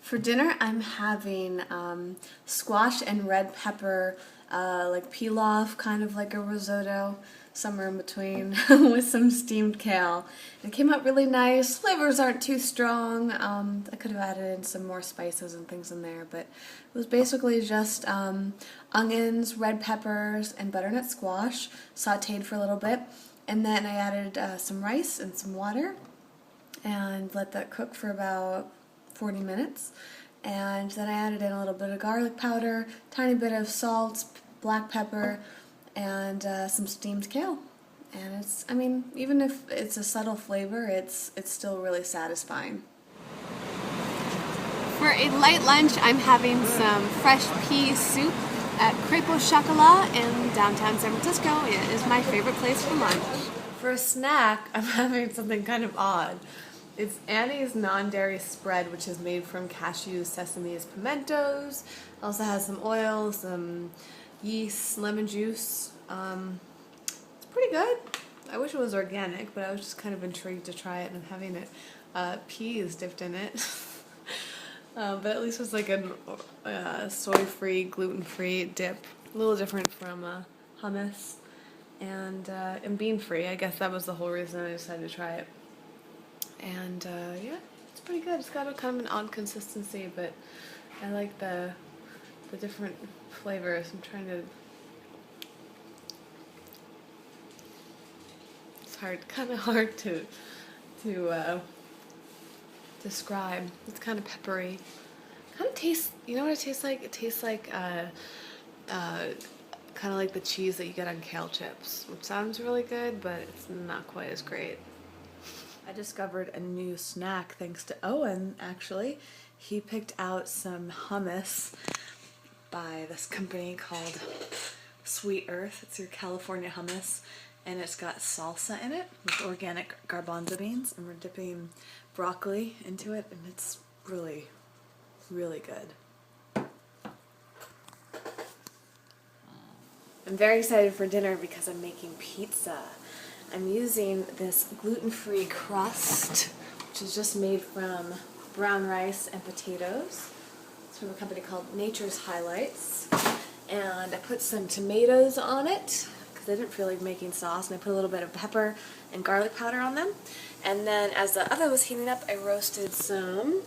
For dinner, I'm having squash and red pepper, like pilaf, kind of like a risotto, somewhere in between, with some steamed kale. It came out really nice. Flavors aren't too strong. I could have added in some more spices and things in there, but it was basically just onions, red peppers, and butternut squash, sauteed for a little bit. And then I added some rice and some water and let that cook for about 40 minutes. And then I added in a little bit of garlic powder, tiny bit of salt, black pepper, and some steamed kale. And it's, I mean, even if it's a subtle flavor, it's still really satisfying. For a light lunch, I'm having some fresh pea soup at Crepe au Chocolat in downtown San Francisco. It is my favorite place for lunch. For a snack, I'm having something kind of odd. It's Annie's non-dairy spread, which is made from cashews, sesames, pimentos. It also has some oil, some yeast, lemon juice. It's pretty good. I wish it was organic, but I was just kind of intrigued to try it, and having it peas dipped in it. But at least it's like a soy-free, gluten-free dip. A little different from hummus and bean-free. I guess that was the whole reason I decided to try it. And yeah, it's pretty good. It's got a kind of an odd consistency, but I like the different flavors. I'm trying to. It's kind of hard to describe. It's kind of peppery. Kind of tastes. You know what it tastes like? It tastes like kind of like the cheese that you get on kale chips, which sounds really good, but it's not quite as great. I discovered a new snack thanks to Owen, actually. He picked out some hummus by this company called Sweet Earth. It's your California hummus, and it's got salsa in it with organic garbanzo beans, and we're dipping broccoli into it, and it's really, really good. I'm very excited for dinner because I'm making pizza. I'm using this gluten-free crust, which is just made from brown rice and potatoes. It's from a company called Nature's Highlights. And I put some tomatoes on it, because I didn't feel like making sauce, and I put a little bit of pepper and garlic powder on them. And then as the oven was heating up, I roasted some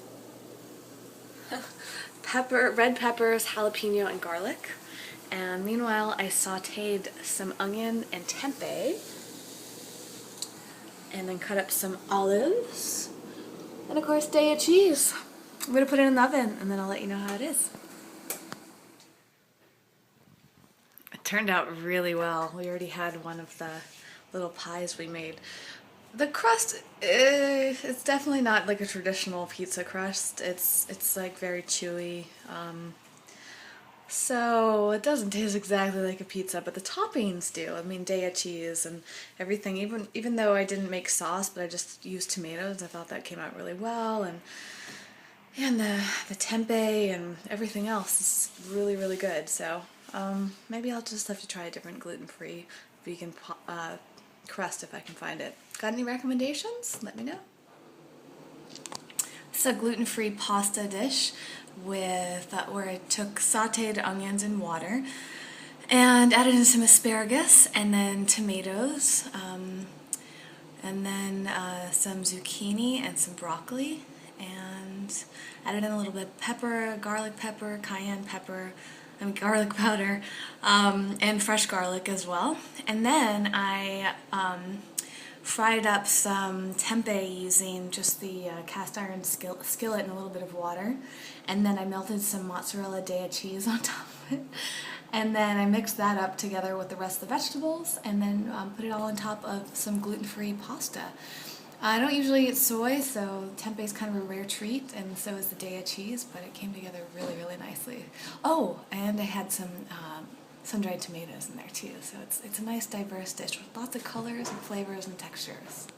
red peppers, jalapeno, and garlic. And meanwhile, I sauteed some onion and tempeh, and then cut up some olives, and of course day of cheese. I'm going to put it in the oven, and then I'll let you know how it is. It turned out really well. We already had one of the little pies we made. The crust, it's definitely not like a traditional pizza crust. It's like very chewy. So it doesn't taste exactly like a pizza, but the toppings do. I mean, Daya cheese and everything. Even though I didn't make sauce, but I just used tomatoes, I thought that came out really well. And the tempeh and everything else is really, really good. So maybe I'll just have to try a different gluten-free vegan crust if I can find it. Got any recommendations? Let me know. It's a gluten-free pasta dish with where I took sauteed onions and water and added in some asparagus and then tomatoes and then some zucchini and some broccoli, and added in a little bit of pepper, garlic pepper, cayenne pepper, garlic powder, and fresh garlic as well. And then I fried up some tempeh using just the cast iron skillet and a little bit of water, and then I melted some mozzarella Daya cheese on top of it, and then I mixed that up together with the rest of the vegetables, and then put it all on top of some gluten-free pasta. I don't usually eat soy, so tempeh is kind of a rare treat, and so is the Daya cheese, but it came together really, really nicely. Oh, and I had some sun-dried tomatoes in there too, so it's a nice diverse dish with lots of colors and flavors and textures.